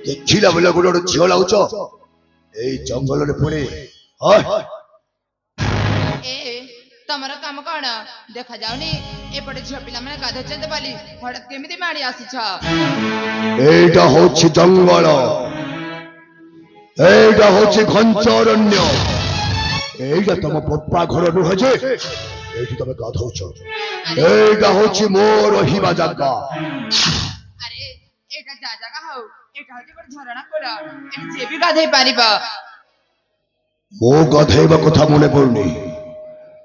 ଦେଖିଲା ବେଳେ ଗୋଟେ ଗୋଟେ ଝିଅ ଲାଗୁଛ ଏଇ ଜଙ୍ଗଲରେ ପୁଣି ତମର କାମ କଣ ଦେଖା ଯାଉନି? ଏପଟେ ଝିଅ ପିଲାମାନେ ଗାଧଉଛନ୍ତି ବୋଲି ହଠାତ୍ କେମିତି ମାଡ଼ି ଆସିଛ? ଏଇଟା ହଉଛି ଜଙ୍ଗଲ, ଏଇଟା ହଉଛି ଘଞ୍ଚରଣ୍ୟ, ଏଇଟା ତମ ପପ୍ପା ଘର ନୁହେଁ ଯେ ଏଇଠି ତମେ ଗାଧଉଛ। ଏଇଟା ହଉଛି ମୋ ରହିବା ଜାଗା। ଆରେ ଏଇଟା ଯା ଜାଗା ହଉ, ଏଇଟା ହଉଛି ଗୋଟେ ଝରଣା କୂଳ, ଏଠି ଯିଏ ବି ଗାଧେଇ ପାରିବ। ମୋ ଗାଧେଇବା କଥା ମନେ ପଡୁନି।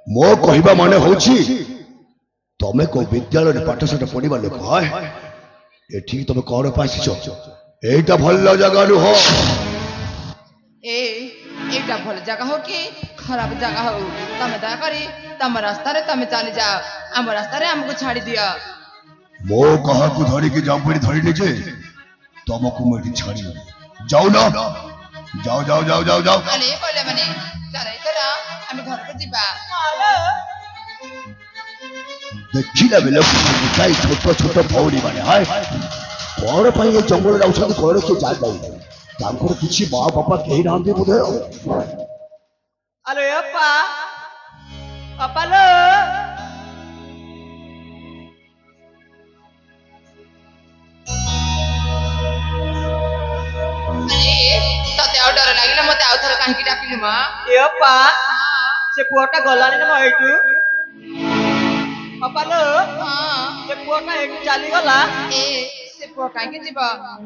ମୋ କହିବା ମାନେ ହଉଛି ତମେ କୋଉ ବିଦ୍ୟାଳୟରେ ପାଠଶାଠ ପଢିବା ଲୋକ? ଏଠିକି ତମେ କଣ ପାଇଁ ଆସିଛ? ଏଇଟା ଭଲ ଜାଗା ନୁହଁ। ଏଇଟା ଭଲ ଜାଗା ହଉ କି ଖରାପ ଜାଗା ହଉ, ତମେ ଦୟାକରି ତମ ରାସ୍ତାରେ ତମେ ଚାଲିଯାଅ, ଆମ ରାସ୍ତାରେ ଆମକୁ ଛାଡି ଦିଅ। ମୋ କାହାକୁ ଧରିକି ଜାବୁଡି ଧରିନି ଯେ ତମକୁ ମୁଁ ଏଠି ଛାଡ଼ିବି। ଯାଉନ, ଯାଅ ଯାଅ ଯାଅ ଯାଅ ଯାଅ। ଆରେ କହିଲେ ମାନେ ଚାଲ ଏଥର ଆମେ ଘରକୁ ଯିବା। ଦେଖିଲା ବେଳକୁ ଗୋଟାଏ ଛୋଟ ଛୋଟ ଭଉଣୀ ମାନେ କଣ ପାଇଁ ଏ ଜଙ୍ଗଲ ଯାଉଛନ୍ତି କଣ କିଏ ଜାଣିନାହିଁ। ତାଙ୍କର କିଛି ମା ବାପା କେହି ନାହାନ୍ତି ବୋଧେ। ଆଲୋ ଅପା, ଅପା ଲୋ। ତତେ ଆଉ ଡର ଲାଗିଲା ମତେ ଆଉ ଥର କାହିଁକି ଡାକିଲୁ ମା? ଏ ଅପା, ସେ ପୁଅଟା ଗଲାଣି ନା ଏଇଠୁ? ଅପା ଲୋ, ସେ ପୁଅଟା ଏଇଠୁ ଚାଲିଗଲା। ସେ ପୁଅ କାହିଁକି ଯିବ?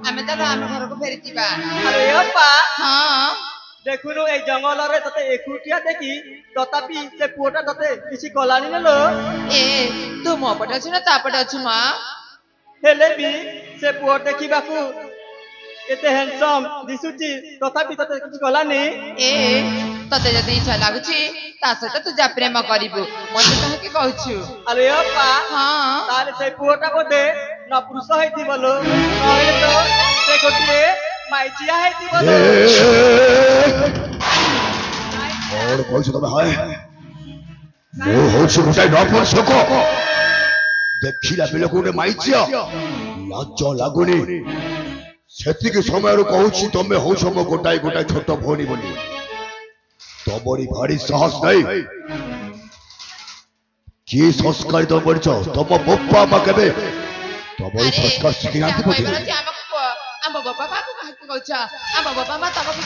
ଆମେ ଚାଲ ଆମ ଘରକୁ ଫେରିଯିବା। ଆରେ ଅପା, ହଁ ଦେଖୁନୁ ଏଇ ଜଙ୍ଗଲରେ ତତେ ଏକୁଟିଆ ଦେଖି ତଥାପି ସେ ପୁଅଟା ତତେ କିଛି କଲାନି ନା ଲୋ? ତୁ ମୋ ପଟେ ଅଛୁ ନା ତା ପଟେ ଅଛୁ ମା? ହେଲେ ବି ସେ ପୁଅ ଦେଖିବାକୁ ଏତେ ହ୍ୟାଣ୍ଡସମ୍ ଦିଶୁଛି, ତଥାପି ତତେ କିଛି କଲାନି। ତତେ ଯଦି ଇଚ୍ଛା ଲାଗୁଛି ତା ସହିତ ତୁ ଯା ପ୍ରେମ କରିବୁ, ମତେ କାହିଁକି କହୁଛୁ? ଆରେ ଅପା, ତାହେଲେ ସେ ପୁଅଟା ବୋଧେ ନପୁରୁଷ ହେଇଥିବ ଲୋ, ନହେଲେ ତ ସେ ଗୋଟିଏ ମାଇଚିଆ ହେଇଥିବ ଲୋ। କଣ କହୁଛ ତମେ? ମୁଁ ହଉଛି ଗୋଟାଏ ନପୁରୁଷକ। ଦେଖିଲା ବେଳକୁ ଗୋଟେ ମାଇଚିଆ, ଲାଜ ଲାଗୁନି? ସେତିକି ସମୟରୁ କହୁଛି ତମେ ହଉଛ ମୋ ଗୋଟାଏ ଗୋଟାଏ ଛୋଟ ଭଉଣୀ ବୋଲି। ତମରି ଭାରି ସାହସ ନାହିଁ? କି ସଂସ୍କାର ତମେ କରିଛ? ତମ ବାପା ମା କେବେ ତମରି ସଂସ୍କାର ଶିଖିନାହାନ୍ତି ବୋଧେ?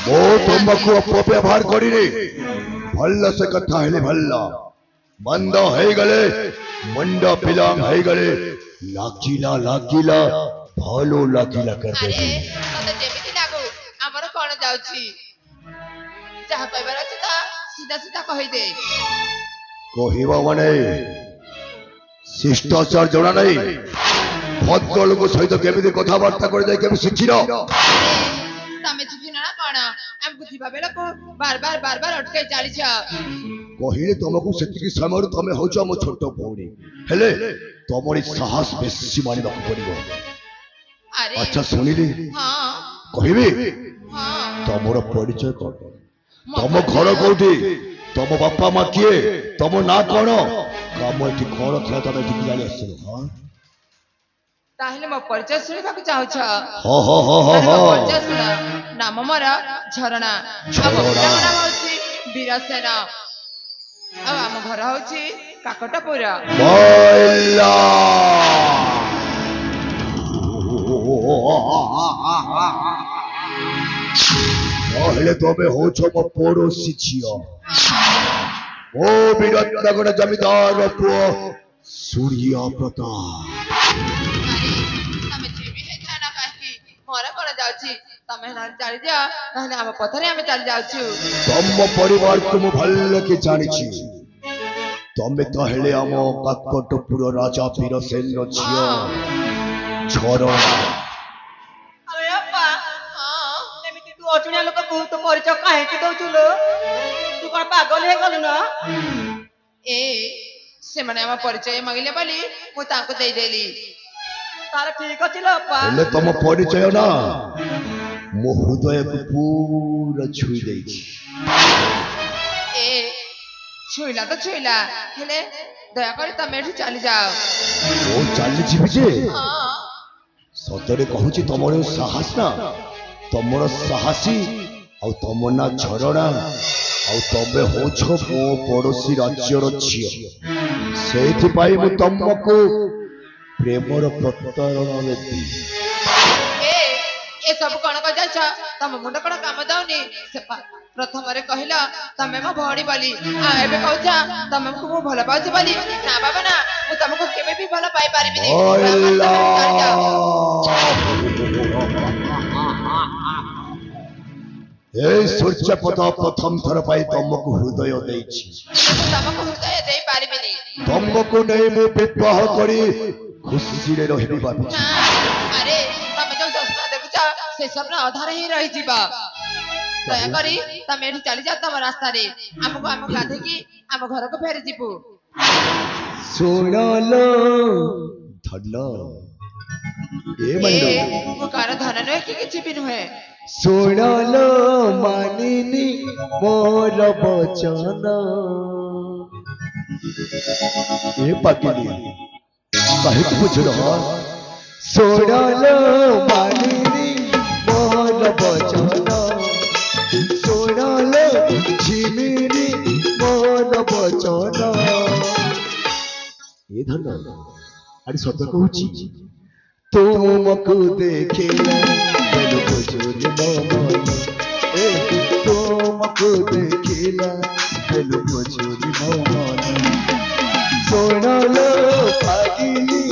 ମୁଁ ତମକୁ ଅପବ୍ୟବହାର କରିନି, ଭଲ ସେ କଥା ହେଲେ ଭଲ। ମନ୍ଦ ହେଇଗଲେ, ମୁଣ୍ଡ ପିଲାଙ୍ଗ ହେଇଗଲେ, ଲାଗିଲା ଲାଗିଲା ଭଲ ଲାଗିଲା କରିଦେବି। ତତେ ଯେମିତି ଲାଗୁ, ଆମର କଣ ଯାଉଛି? ଯାହା କହିବାର ଅଛି ତା ସିଧା ସିଧା କହିଦେ। କହିବା ମାନେ ଶିଷ୍ଟାଚାର ଜଣା ନାହିଁ? ଭଦ୍ରଲୋକ ସହିତ କେମିତି କଥାବାର୍ତ୍ତା କରିଯାଇ କେବେ ଶିଖିନ? ତମେ ଶିଖିନ ନା କଣ? ଆମକୁ ଯିବା ବେଳକୁ ବାର ବାର ଅଟକାଇ ଚାଲିଛ। କହିଲେ ତମକୁ ସେତିକି ସମୟରୁ ତମେ ହଉଛ ମୋ ଛୋଟ ଭଉଣୀ, ହେଲେ ତମରି ସାହସ ବେଶୀ ମାନିବାକୁ ପଡିବ। ଆଚ୍ଛା ଶୁଣିଲି, କହିବି ତମର ପରିଚୟ କଣ? ତମ ଘର କୋଉଠି? ତମ ବାପା ମା କିଏ? ତମ ନାଁ କଣ? କାମ ଏଠି କଣ ଥିଲା ତମେ ଏଠିକି ଜାଣି ଆସିଲ? ତାହେଲେ ମୋ ପରିଚୟ ଶୁଣିବାକୁ ଚାହୁଁଛ? ପରିଚୟ ଶୁଣ, ନାମ ମୋର ଝରଣା, ଆମ ପିତାଙ୍କ ନାମ ହଉଛି ବୀରସେନ, ଆଉ ଆମ ଘର ହଉଛି କାକଟପୁର। ତାହେଲେ ତମେ ହଉଛ ମୋ ପଡୋଶୀ ଝିଅ, ମୋ ବିରତ୍ନଗର ଜମିଦାର ପୁଅ ସୂର୍ଯ୍ୟ ପ୍ରତାପ। ମୋର କଣ ଯାଉଛି? ତମେ ଚାଲିଯାଅ, ତାହେଲେ ଆମ ପଥରେ ଆମେ ଚାଲି ଯାଉଛୁ। ତମ ପରିବାରକୁ ମୁଁ ଭଲ କି ଜାଣିଛି। ତମେ ତାହେଲେ ଆମ କାକଟପୁର ରାଜା ବୀରସେନର ଝିଅ ଝରଣା। ଆରେ ଅପା, ଅଜଣିଆ ଲୋକକୁ ତୁ ପରିଚୟ କାହିଁକି ଦଉଛୁ ଲୋ? ତୁ କଣ ପାଗଳ ହେଇଗଲୁ ନା? ଏ ସେମାନେ ଆମ ପରିଚୟ ମାଗିଲେ ବୋଲି ମୁଁ ତାଙ୍କୁ ଦେଇଦେଲି। ତାହେଲେ ଠିକ ଅଛି ଲୋ ଅପା। ହେଲେ ତମ ପରିଚୟ ନା ମୋ ହୃଦୟକୁ ପୁରା ଛୁଇଁ ଦେଇଛି। ଏ ଛୁଇଁଲା ତ ଛୁଇଁଲା, ହେଲେ ଦୟାକରି ତମେ ଏଠୁ ଚାଲିଯାଅ। ଓ ଚାଲିଯିବି ଯେ ହଁ ସତରେ କହୁଛି ତମର ସାହସ ନା, ତମର ସାହସୀ ଆଉ ତମ ନା ଝରଣା, ଆଉ ତମେ ହଉଛ ମୋ ପଡୋଶୀ ରାଜ୍ୟର ଝିଅ। ସେଇଥିପାଇଁ ମୁଁ ତମକୁ ପ୍ରେମର ପ୍ରତାରଣା ଦେବି। ଏସବୁ କଣ କରିଯାଉଛ? ତମ ମୁଣ୍ଡ କଣ କାମ ଦଉନି? ପ୍ରଥମରେ କହିଲ ତମେ ମୋ ଭଉଣୀ ବୋଲି, ଆଉ ଏବେ କହୁଛ ତମକୁ ମୁଁ ଭଲ ପାଉଛି ବୋଲି। ନା ବାବା ନା, ମୁଁ ତମକୁ କେବେ ବି ଭଲ ପାଇପାରିବିନି। এই ସୂର୍ଯ୍ୟପଦ ପ୍ରଥମ ଥର ପାଇଁ ତମକୁ ହୃଦୟ ଦେଇଛି। ତମକୁ ହୃଦୟ ଦେଇପାରିବିନି। ତମକୁ ନେଇ ମୁଁ ବିବାହ କରି ଖୁସିରେ ରହିବି ଭାବିଛି। ନା, ଆରେ ତମେ ଯୋଉ ସ୍ୱପ୍ନ ଦେଖୁଛ ସେ ସ୍ୱପ୍ନ ଅଧାରେ ହିଁ ରହିଯିବ। ଦୟାକରି ତମେ ଏଠି ଚାଲିଯାଅ ତମ ରାସ୍ତାରେ, ଆମକୁ ଗାଧେଇକି ଆମ ଘରକୁ ଫେରି ଯିବୁ। ଶୁଣଲୋ ଧନ, ମୁଁ କାହାର ଧନ ନୁହେଁ କି କିଛି ବି ନୁହେଁ। ଶୁଣଲୋ ମାନିନି ମୋର ବଚନ। ଏ ପାଗିଲି କାହିଁକି ବୁଝୁନ? ଶୁଣଲୋ ମାନିନି ମୋର ବଚନ, ଶୁଣଲୋ ଝିମିନି ମୋର ବଚନ। ଏ ଧନ ଆରେ ସତ କହୁଛି, ତୁମକୁ ଦେଖିଲା ବେଳୁ ବୁଝୁନି ମୋ ମନ। ତୁମକୁ ଦେଖିଲା ବେଳୁ ବୁଝୁନି ମୋ ମନ। ଶୁଣଲୋ ପାଗିଲି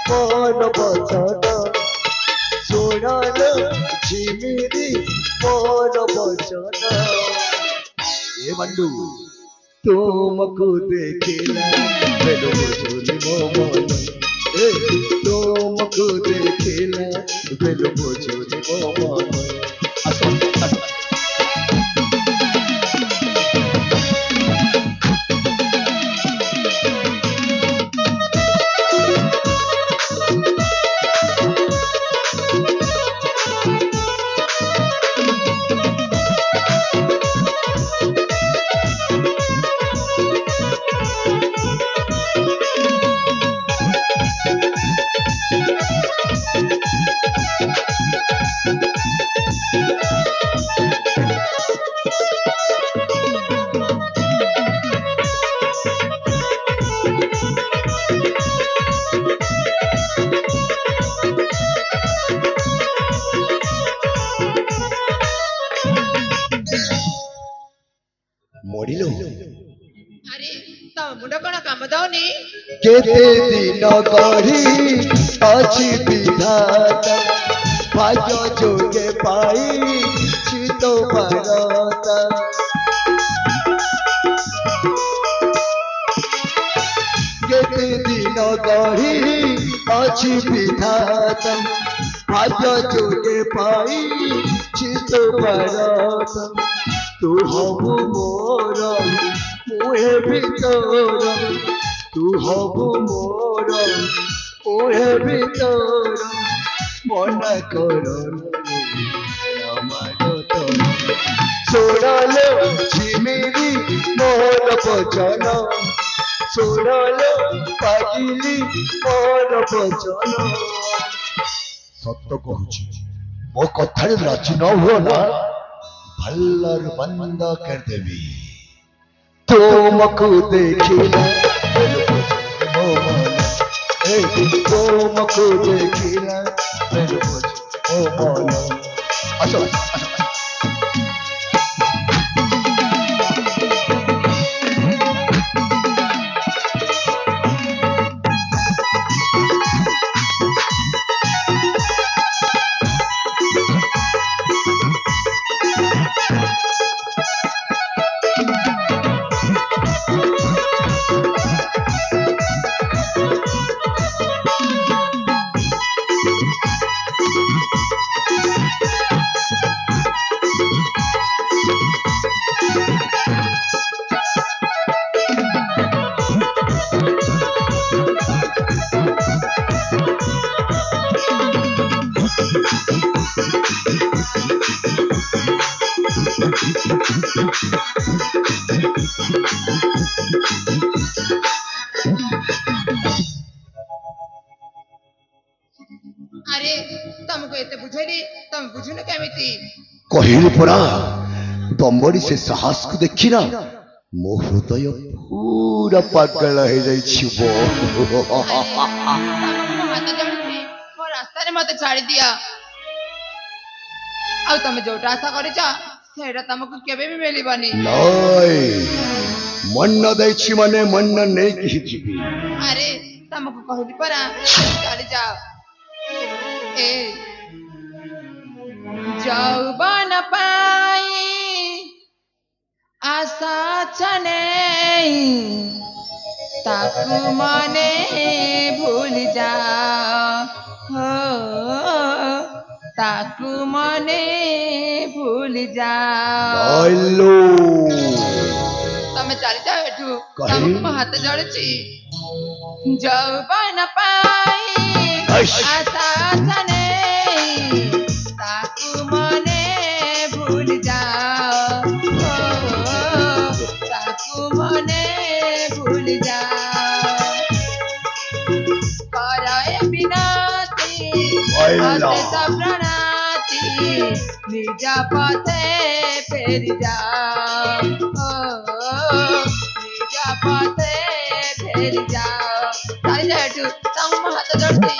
ମୋର ବଚନ, ଶୁଣଲୋ ଝିମିରି ମୋର ବଚନ। ଏ ବଣ୍ଡୁ ତୁମକୁ ଦେଖିଲା ବେଳୁ ବୁଝୁନି ମୋ ମନ। ତୁମକୁ ଦେଖିଲା ବେଳୁ ବୁଝୁନି ମୋ ମନ। ଆସ ଆସ। ମରିଲ? ଆରେ ତମ ମୁଣ୍ଡ କଣ କାମ ଦଉନି? କେତେ ଦିନ ଗଢ଼ି ଅଛି ବିଧାତା, ଭାଗ୍ୟ ଯୋଗେ ପାଇଛି ତ ଭାରତ। କେତେ ଦିନ ଗଢ଼ି ଅଛି ବିଧାତା, ଭାଗ୍ୟ ଯୋଗେ ପାଇଛି ତ ଭାରତ। ତୁ ହବୁ ମୋର ମୁଁ ହେବି ତୋର, ତୁ ହବୁ ମୋର ମୁଁ ହେବି ତୋର। ମନା କର ଶୁଣଲୋ ଝିମିରି ମୋର ବଚନ, ଶୁଣଲୋ ପାଗିଲି ମୋର ବଚନ। ସତ କହୁଛି, ମୋ କଥାରେ ରାଜି ନ ହୁଅ ନା, भल्लर बंद कर देवी। तुमको देखिला तुमको देखिला ओ मोनो। असो ବୁଝୁନୁ କେମିତି କହିଲି ପରା ତମରି ସେ ସାହସକୁ ଦେଖି ନା ମୋ ହୃଦୟ ପୁରା ପାଗଳ ହେଇଯାଇଛି ବୋ। ତମକୁ ମୋ ହାତ ଯୋଡୁଛି ମୋ ରାସ୍ତାରେ ମତେ ଛାଡି ଦିଅ ଆଉ ତମେ ଯୋଉଟା ଆଶା କରିଛ ସେଇଟା ତମକୁ କେବେ ବି ମିଳିବନି ନାଇଁ ମନ ଦେଇଛି ମାନେ ମନ ନେଇକି ହିଁ ଯିବି। ଆରେ ତମକୁ କହିଲି ପରା ଚାଲି ଯାଅ ଏ ଯୌବନ ପାଇଁ ଆଶା ଛାନେଇ ତାକୁ ମନେ ଭୁଲି ଯାଅ ହୋ ତାକୁ ମନେ ଭୁଲି ଯାଅ ଆଇଲୋ ତମେ ଚାଲି ଯାଅ ଏଠୁ କାହିଁ? ତମକୁ ମୋ ହାତ ଯୋଡୁଛି ଯୌବନ ପାଇଁ ଆଇସ୍। ଆଶା ଛାନେଇ ତାକୁ ମନେ ଭୁଲି ଯାଅ ହୋ, ତାକୁ ମନେ ଭୁଲି ଯାଅ କର ଏ ବିନତି ଆଇଲା। ଅଶେଷ ପ୍ରଣତି ନିଜ ପଥେ ଫେରି ଯାଅ ହୋ, ନିଜ ପଥେ ଫେରି ଯାଅ ଚାଲି ଯାଅ ଏଠୁ ତମକୁ ମୋ ହାତ ଯୋଡୁଛି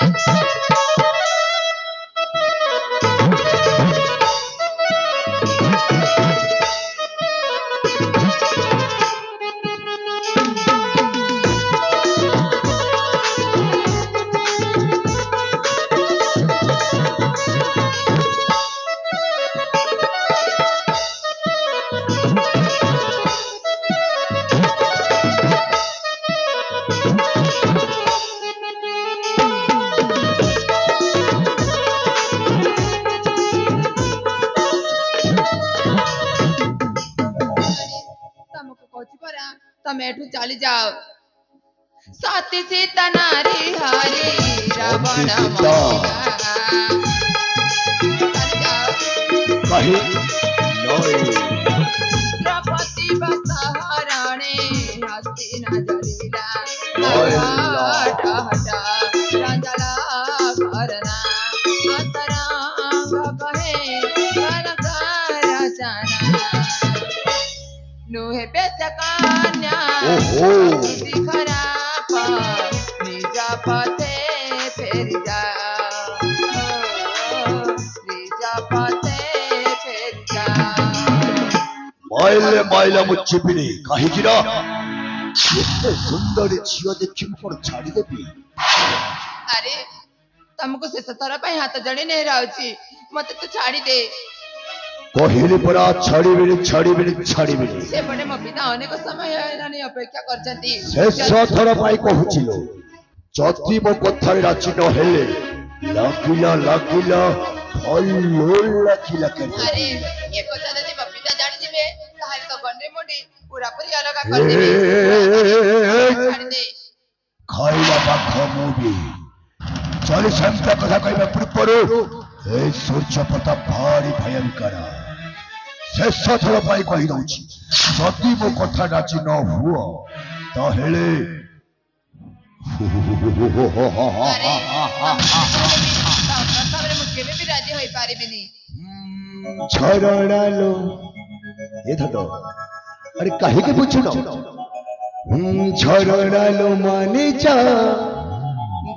ତମକୁ କହୁଛି ପରା ତମେ ଏଠୁ ଚାଲି ଯାଅ ସତୀ ସୀତା ନାରୀ ହରି ରାବଣ ସୀତା। ଚାଲି ଯାଅ କାହିଁ ନାଇଁ ଦ୍ରୌପଦୀ ବସହରଣେ ହସ୍ତିନା ଜଳିଲା ଆଇଲା। ହଟ ହଟ ରଞ୍ଜଳ କରନା ଅନ୍ତରଙ୍ଗ କହେ କନକର ରଚନା ନୁହେଁ ବେଶ କନ୍ୟା ଓହୋ। ପ୍ରକୃତି ଖରାପ ନିଜ ପଥେ ଫେରି ଯାଅ ନିଜ ପଥେ ଫେରି ଯାଅ ମାଇଲେ ମାଇଲା ମୁଁ ଯିବିନି କାହିଁକି ନା ଏତେ ସୁନ୍ଦରୀ ଝିଅ ଦେଖି ମୁଁ କଣ ଛାଡ଼ିଦେବି। ଆରେ ତମକୁ ଶେଷ ଥର ପାଇଁ ହାତ ଯୋଡି ନେହରାଉଛି ମତେ ତୁ ଛାଡି ଦେ କହିଲି ପରା ଛାଡ଼ିବିନି ଛାଡ଼ିବିନି ଛାଡ଼ିବିନି। ସେପଟେ ମୋ ପିତା ଅନେକ ସମୟ ହେଲାଣି ଅପେକ୍ଷା କରିଛନ୍ତି ଶେଷ ଥର ପାଇଁ କହୁଛି ଲୋ ଯଦି ମୋ କଥାରେ ରାଜି ନ ହେଲେ ଲାଗିଲା ଲାଗିଲା ଭଲ ଲାଗିଲା କେବେ। ଆରେ ଏ କଥା ଯଦି ମୋ ପିତା ଜାଣିଯିବେ ତାହେଲେ ତ ଗଣ୍ଡେ ମୁଣ୍ଡି ପୁରାପୁରି ଅଲଗା ଏ, କରିଦେବେ ଏ, ଛାଡି ଦେ ଖାଇଲା ପାଖ ମୁଁ ବି ଚାଲି ସେମିତି କଥା କହିବା ପୂର୍ବରୁ ଏ ସୂର୍ଯ୍ୟ ପ୍ରତାପ ଭାରି ଭୟଙ୍କର। ଶେଷ ଥର ପାଇଁ କହିଦଉଛି ଯଦି ମୋ କଥା ରାଜି ନ ହୁଅ ତାହେଲେ ଆରେ ପ୍ରସ୍ତାବରେ ମୁଁ କେବେ ବି ରାଜି ହୋଇପାରିବିନି ଝରଣା लो ଏ ଧର अरे काहे के पूछो ना ঝরনা লো মানে যা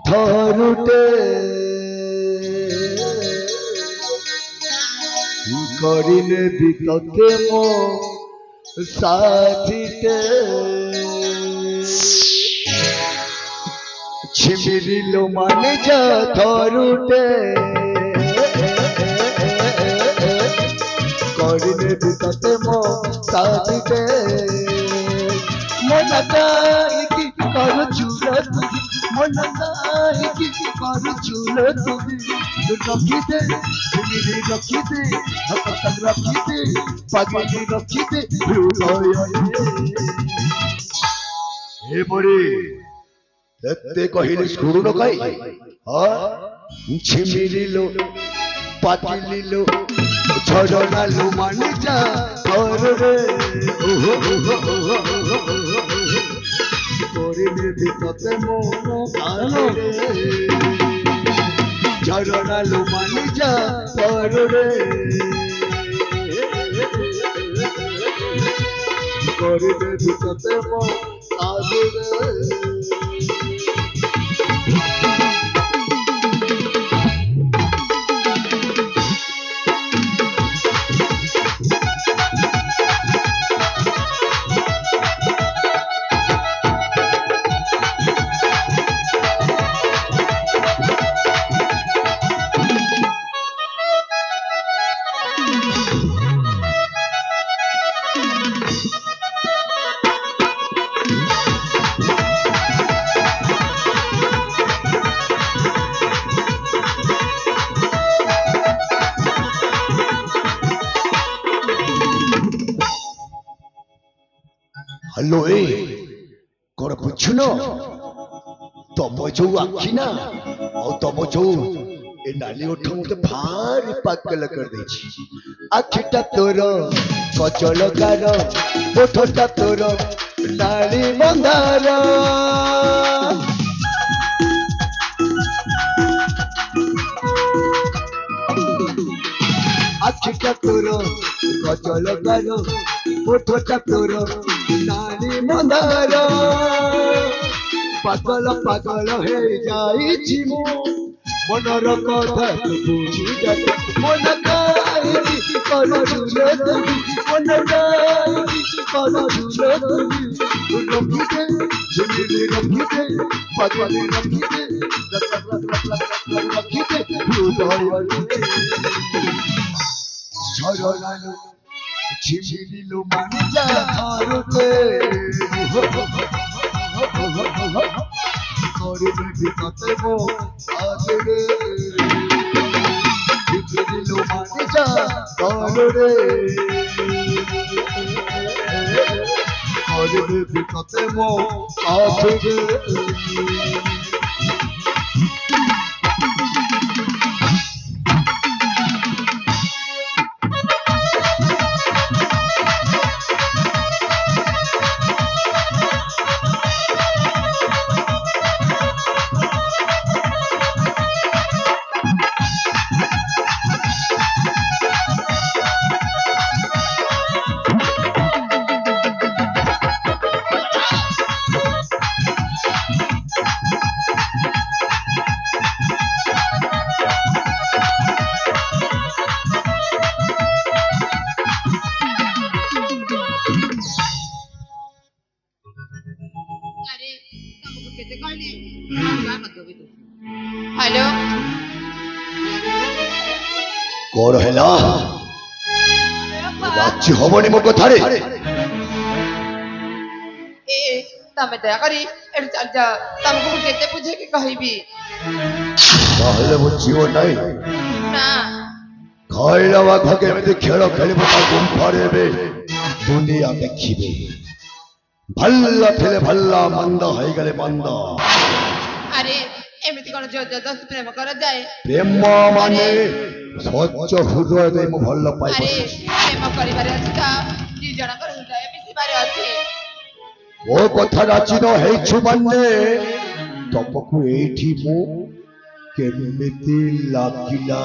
ধরুটে করিলে বিততে মো সাথিতে ছিমিরিলো মানে যা ধরুটে করিলে বিততে মো সাথিতে মন কাহিকি করছু তুই মন কাহিকি করছু তুই রখিতে ছিমিরি রখিতে হকতক রখিতে পাগলি রখিতে হৃদয়ে হে বড়ি এতে কহিলি শুনুন কাই ছিমিরিলো পাতিলিলো ঝরনালো মানে যা ধরে করিলে বিপদে মন ଝରଣାଲୁ ମାନି ଯା ପରରେ କରିଦେବି ତତେ ମୋ ଆଦରେ হ্যালো এ কোন বুঝছো না তম যৌ আখি না ଆଉ ତମ ଯୋଉ ଏ ନାଲି ଓଠ ମତେ ଭାରି ପାଗଳ କରିଦେଇଛି ଆଖିଟା ତୋର କଜଳ ଗାର ଓଠଟା ତୋର ନାଳି ମନ୍ଦାର আখিটা তোর কজল গার ওঠটা তোর নারী মন্দার পাগল পাগল হয়ে যাইছি মু মনর কথা বুঝি যাতে মন গাইছি কর ঝুলে তুমি মন গাইছি কর ঝুলে তুমি রখিতে ঝুলি রখিতে পাগল রখিতে রখিতে হৃদয় ঝরনালু ঝিমিলিলু মানিজা ঘরতে করিবি ততে মো আদরে ঝিমিলিলু মানিজা ঘরতে করিবি ততে মো আদরে हेलो କଣ ହେଲା ରାଜି ହବନି ମୋ କଥାରେ ए तमे दया करी एठु चल जा तमको मु केते बुझे के कहिबी ତାହେଲେ ମୋ ଝିଅ ନାହିଁ ना ଖାଇଲା ବାଘ କେମିତି ଖେଳ ଖେଳିବ ତା ଗୁମ୍ଫାରେ ଏବେ ଦୁନିଆ ଦେଖିବେ ଭଲ ଥିଲେ ଭଲ ମନ୍ଦ ହେଇଗଲେ ମନ୍ଦ अरे एमिति कोन जबरदस्त प्रेम कर जाए ପ୍ରେମ ମାନେ ସ୍ୱଚ୍ଛ ହୃଦୟ ଦେଇ ମୁଁ ଭଲ अरे ପାଇବି प्रेम करिबारे अछि ता दी जणकर हृदय मिसिबारे अछि ମୋ କଥା ରାଜି ନ ହେଇଛୁ ମାନେ ତମକୁ ଏଇଠି ମୁଁ କେମିତି ଲାଗିଲା